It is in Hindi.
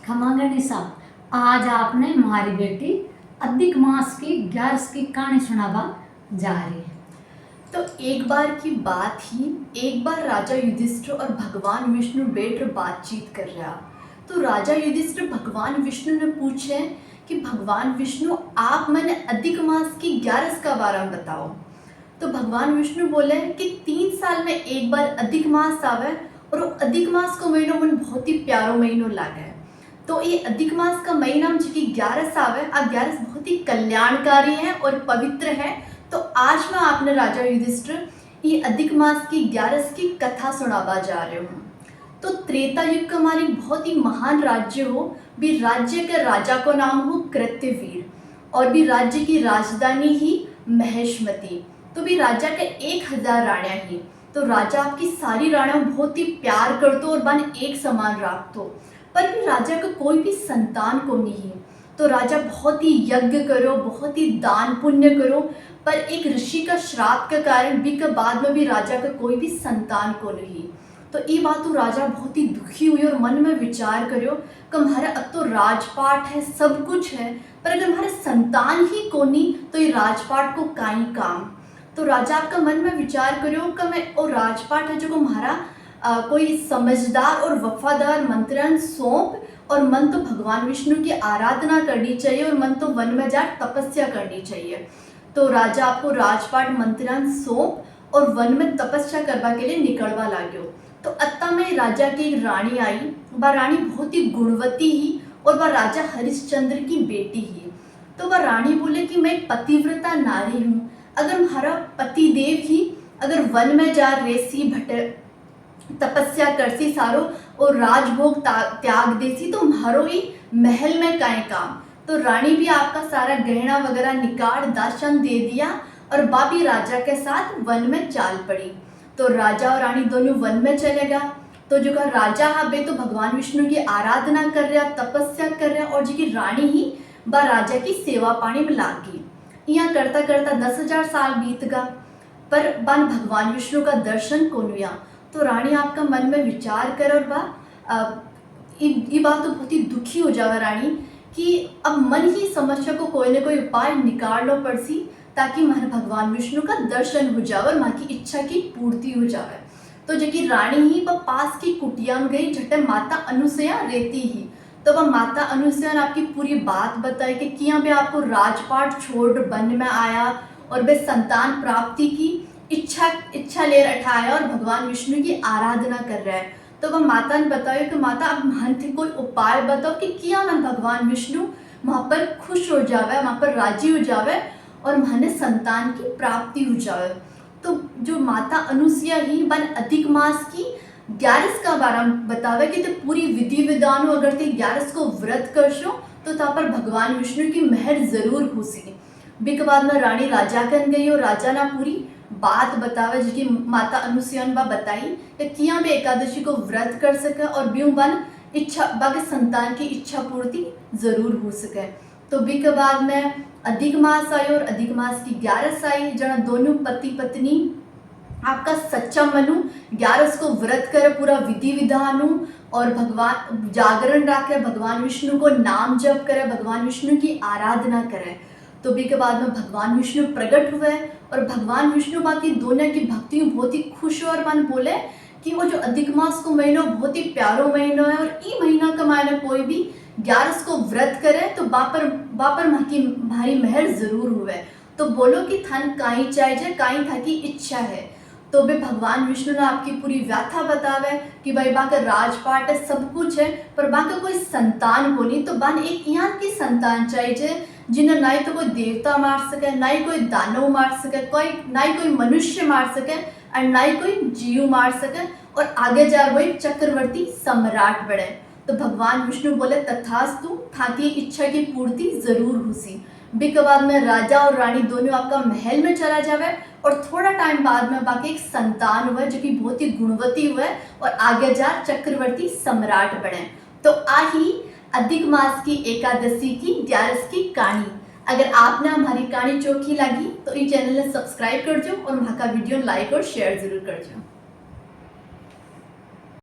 खमांगणी साहब, आज आपने हमारी बेटी अधिक मास की 11 की कहानी सुनावा जा रही है। तो एक बार की बात ही, एक बार राजा युधिष्ठिर और भगवान विष्णु बैठकर बातचीत कर रहा। तो राजा युधिष्ठिर भगवान विष्णु ने पूछे कि भगवान विष्णु, आप मैंने अधिक मास की 11 का बारे में बताओ। तो भगवान विष्णु बोले कि 3 साल में एक बार अधिक मास आवे और वो अधिक मास को महीनों मन बहुत ही प्यारो महीनों लागे। तो ये अधिक मास का महीना जो कि 11 आवे, आ 11 बहुत ही कल्याणकारी है और पवित्र है। तो आज मैं आपने राजा युधिष्ठिर ये अधिक मास की 11 की कथा सुनावा जा रहे हूँ। तो त्रेता युग का हमारी बहुत ही महान राज्य हो, भी राज्य के राजा को नाम हो कृत्यवीर, और भी राज्य की राजधानी ही महेशमती। तो भी राजा के 1000 राणियाँ ही। तो राजा आपकी सारी राणियों बहुत ही प्यार करतो और बन एक समान राखतो, पर भी राजा को कोई भी संतान को नहीं। तो राजा बहुत ही यज्ञ करो, बहुत ही दान पुण्य करो, पर एक ऋषि का श्राप के कारण भी के बाद में भी राजा का कोई भी संतान को नहीं। तो ये बात तो राजा बहुत ही दुखी हुई और मन में विचार करो कि हमारा अब तो राजपाट है, सब कुछ है, पर अगर हमारे संतान ही को नहीं तो ये राजपाट को काई काम। तो राजा आपका मन में विचार करो कि मैं वो राजपाट है जो को हमारा कोई समझदार और वफादार मंत्रण सौंप, और मन तो भगवान विष्णु की आराधना करनी चाहिए और मन तो वन में जा तपस्या करनी चाहिए। तो राजा आपको राजपाट मंत्रण सौंप और वन में तपस्या करवा के लिए निकलवा लाग्यो। तो अत्ता में राजा की एक रानी आई। वह रानी बहुत ही गुणवती ही और वह राजा हरिश्चंद्र की बेटी ही। तो वह रानी बोले कि मैं एक पतिव्रता नारी हूँ, अगर हमारा पतिदेव ही अगर वन में जा रेसी भटे तपस्या करसी सारो और राजभोग त्याग देसी, तो मारो ही महल में काहे काम। तो रानी भी आपका सारा गहना वगैरह निकाल दाशन दे दिया और बाबी राजा के साथ वन में चाल पड़ी। तो राजा और रानी दोनों वन में चले गया। तो जो का राजा बे तो भगवान विष्णु की आराधना कर रहा, तपस्या कर रहा, और जो की रानी ही बा राजा की सेवा पानी में लाग गई। यहाँ करता करता 10,000 साल बीत गया, पर बन भगवान विष्णु का दर्शन कौन हुआ। तो रानी आपका मन में विचार कर और ये बात तो बहुत ही दुखी हो जाएगा रानी कि अब मन ही समस्या को कोई ना कोई उपाय निकाल लो पड़सी, ताकि हमारे भगवान विष्णु का दर्शन हो जाए और माँ की इच्छा की पूर्ति हो जाए। तो जो कि रानी ही वह पास की कुटिया में गई, झटे माता अनुसुईया रहती ही। तो वह माता अनुसुईया ने आपकी पूरी बात बताई कि किया भी आपको राजपाट छोड़ वन में आया और वे संतान प्राप्ति की इच्छा ले रखा है और भगवान विष्णु की आराधना कर रहा है। तो वह माता ने बताया कि माता अब मन थे कोई उपाय बताओ कि किया मन भगवान विष्णु वहाँ पर खुश हो जावे, वहाँ पर राजी हो जावे और माने संतान की प्राप्ति हो जावे। तो जो माता अनुसुईया ही बन अधिक मास की 11 का बारे में बतावे कि तो पूरी विधि विधान अगर ते 11 को व्रत करशो तो ता पर भगवान विष्णु की मेहर जरूर हुसी। बिक बाद में रानी राजा कन गई और राजा ना पूरी बात बतावे जो कि माता अनुसुईया ने बताई कि किया भी एकादशी को व्रत कर सके और ब्यूं बन इच्छा बाकी संतान की इच्छा पूर्ति जरूर हो सके। तो बी के बाद में अधिक मास आई और अधिक मास की 11 आई, जहाँ दोनों पति पत्नी आपका सच्चा मनु 11 को व्रत करे, पूरा विधि विधानु और भगवान जागरण रखे, भगवान विष्णु को नाम जप करे, भगवान विष्णु की आराधना करे। तो भी के बाद में भगवान विष्णु प्रकट हुए और भगवान विष्णु बाकी दोनों की भक्ति बहुत ही खुश हुए और मन बोले कि वो जो अधिक मास को महीना बहुत ही प्यारो महीना है और ये महीना का मायने कोई भी 11 को व्रत करे तो बापर माँ की भारी मेहर जरूर हुए। तो बोलो कि थन काई चाहिए, काई था की इच्छा है। तो भी भगवान विष्णु ने आपकी पूरी व्याथा बतावे कि भाई बा का राजपाट है, सब कुछ है, पर बा का कोई संतान को नहीं। तो बन एक यहाँ की संतान चाहिए जिन्हें ना ही तो कोई देवता मार सके, ना ही कोई दानव मार सके, ना ही कोई मनुष्य मार सके और ना ही कोई जीव मार सके, और आगे जा वही चक्रवर्ती सम्राट बने। तो भगवान विष्णु बोले तथास्तु, थाकी इच्छा की पूर्ति जरूर हुसी। बिक बाद में राजा और रानी दोनों आपका महल में चला जावे और थोड़ा टाइम बाद में बाकी एक संतान हुआ जो कि बहुत ही गुणवती हुआ और आगे जा चक्रवर्ती सम्राट बने। तो आही अधिक मास की एकादशी की 11 की कहानी। अगर आपने हमारी कहानी चोखी लगी तो इस चैनल ने सब्सक्राइब कर दो और वहाँ का वीडियो लाइक और शेयर जरूर कर दो।